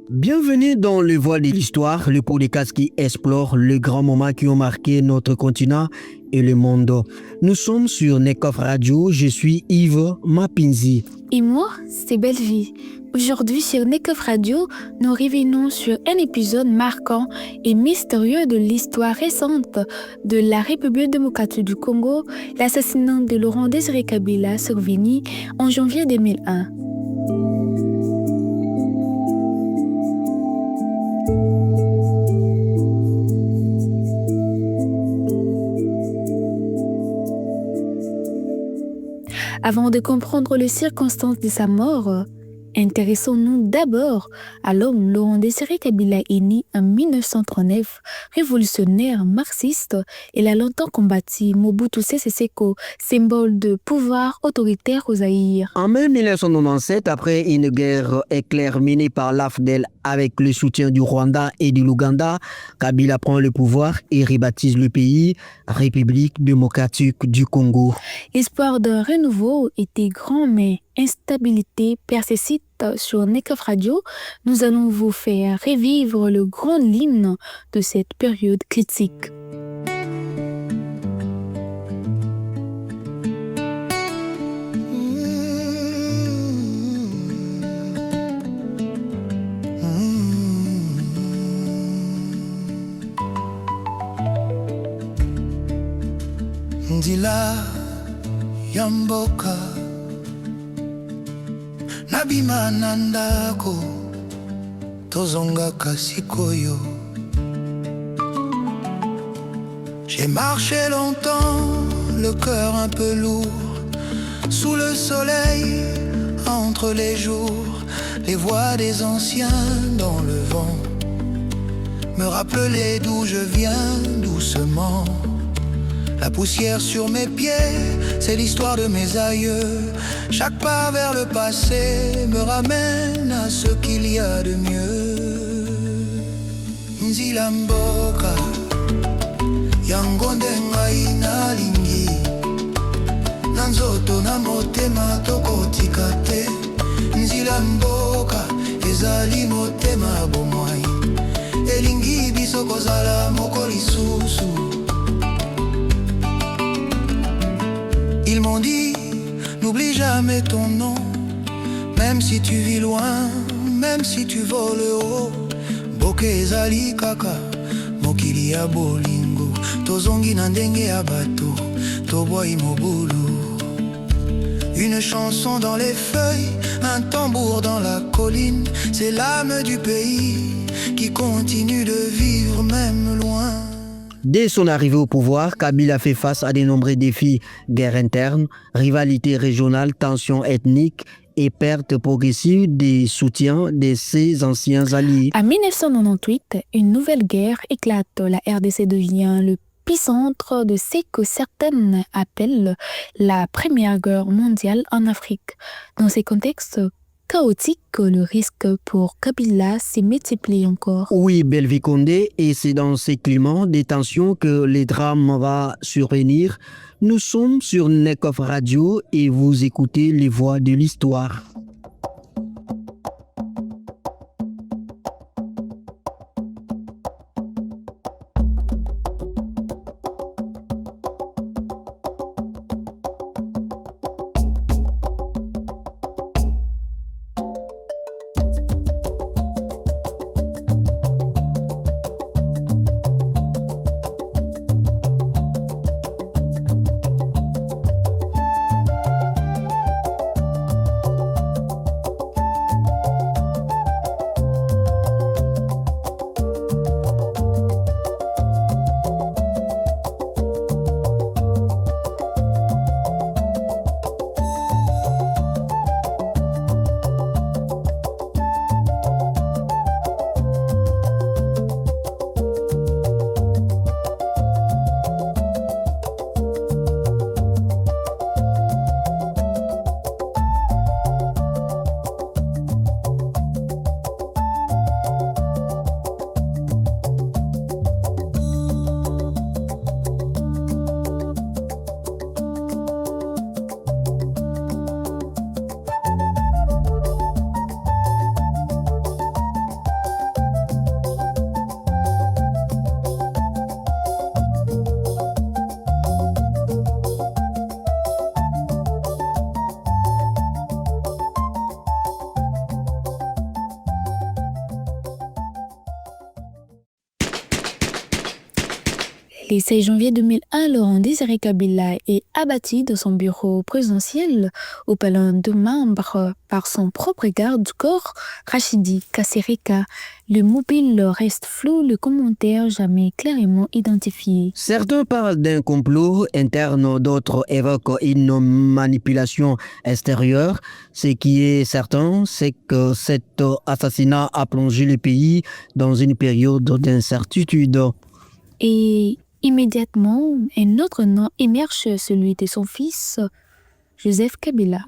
Bienvenue dans Le Voile de l'Histoire, le podcast qui explore les grands moments qui ont marqué notre continent et le monde. Nous sommes sur Nekof Radio, je suis Yves Mapinzi. Et moi, c'est Belleville. Aujourd'hui sur Nekof Radio, nous revenons sur un épisode marquant et mystérieux de l'histoire récente de la République démocratique du Congo, l'assassinat de Laurent-Désiré Kabila survenu en janvier 2001. Avant de comprendre les circonstances de sa mort, intéressons-nous d'abord à l'homme Laurent-Désiré Kabila est né en 1939, révolutionnaire marxiste. Il a longtemps combattu Mobutu Sese Seko, symbole de pouvoir autoritaire au Zaïre. En mai 1997, après une guerre éclair menée par l'AFDEL avec le soutien du Rwanda et de l'Ouganda, Kabila prend le pouvoir et rebaptise le pays République démocratique du Congo. L'espoir d'un renouveau était grand, mais instabilité persiste. Sur Nekof Radio, nous allons vous faire revivre le grand hymne de cette période critique. Ndila Yamboka Nabima Nandako Tozonga Kasikoyo. J'ai marché longtemps, le cœur un peu lourd, sous le soleil, entre les jours, les voix des anciens dans le vent me rappelaient d'où je viens doucement. La poussière sur mes pieds, c'est l'histoire de mes aïeux. Chaque pas vers le passé me ramène à ce qu'il y a de mieux. Nzila mboka yangonde ngai nalingi nanzoto na motema tokotika te. Nzila mboka ezali motema bomwai elingi biso kozala moko lisusu. Ils m'ont dit, n'oublie jamais ton nom, même si tu vis loin, même si tu voles haut. Boke ezali kaka, mokili ya bolingo, tozongi na ndenge ya bato, tobwai mobulu. Une chanson dans les feuilles, un tambour dans la colline, c'est l'âme du pays qui continue de vivre même loin. Dès son arrivée au pouvoir, Kabila fait face à de nombreux défis, guerre interne, rivalité régionale, tensions ethniques et perte progressive des soutiens de ses anciens alliés. En 1998, une nouvelle guerre éclate. La RDC devient le épicentre de ce que certaines appellent la Première Guerre mondiale en Afrique. Dans ces contextes chaotique, le risque pour Kabila s'est multiplié encore. Oui, Belleville Condé, et c'est dans ces climats de tension que le drame va survenir. Nous sommes sur Nekof Radio et vous écoutez les voix de l'histoire. Le 16 janvier 2001, Laurent Désiré Kabila est abattu dans son bureau présidentiel au palais de membres par son propre garde du corps, Rachidi Kassereka. Le mobile reste flou, le commentaire jamais clairement identifié. Certains parlent d'un complot interne, d'autres évoquent une manipulation extérieure. Ce qui est certain, c'est que cet assassinat a plongé le pays dans une période d'incertitude. Et immédiatement, un autre nom émerge, celui de son fils, Joseph Kabila.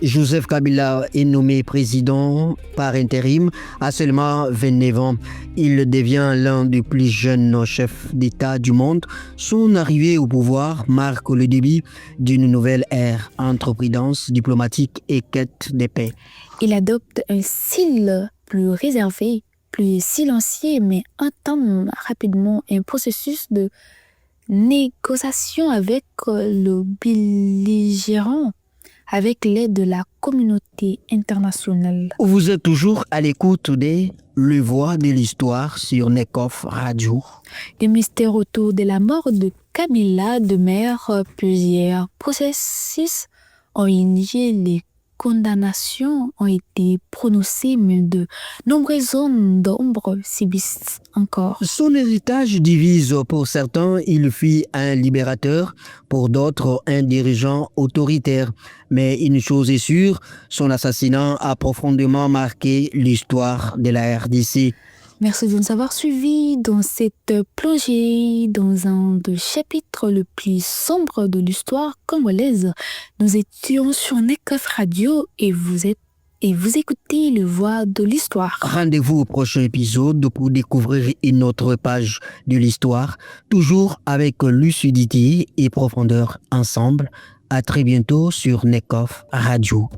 Joseph Kabila est nommé président par intérim à seulement 29 ans. Il devient l'un des plus jeunes chefs d'État du monde. Son arrivée au pouvoir marque le début d'une nouvelle ère entre prudence diplomatique et quête de paix. Il adopte un style plus réservé, plus silencieux, mais entame rapidement un processus de négociation avec le belligérant, avec l'aide de la communauté internationale. Vous êtes toujours à l'écoute de Le Voix de l'Histoire sur Nekof Radio. Le mystère autour de la mort de Kabila demeure. Plusieurs processus ont initié, les condamnations ont été prononcées, mais de nombreuses zones d'ombre subsistent encore. Son héritage divise. Pour certains, il fut un libérateur, pour d'autres, un dirigeant autoritaire. Mais une chose est sûre, son assassinat a profondément marqué l'histoire de la RDC. Merci de nous avoir suivis dans cette plongée dans un des chapitres le plus sombre de l'histoire congolaise. Nous étions sur Nekof Radio et vous écoutez Le Voix de l'Histoire. Rendez-vous au prochain épisode pour découvrir une autre page de l'histoire, toujours avec lucidité et profondeur ensemble. À très bientôt sur Nekof Radio.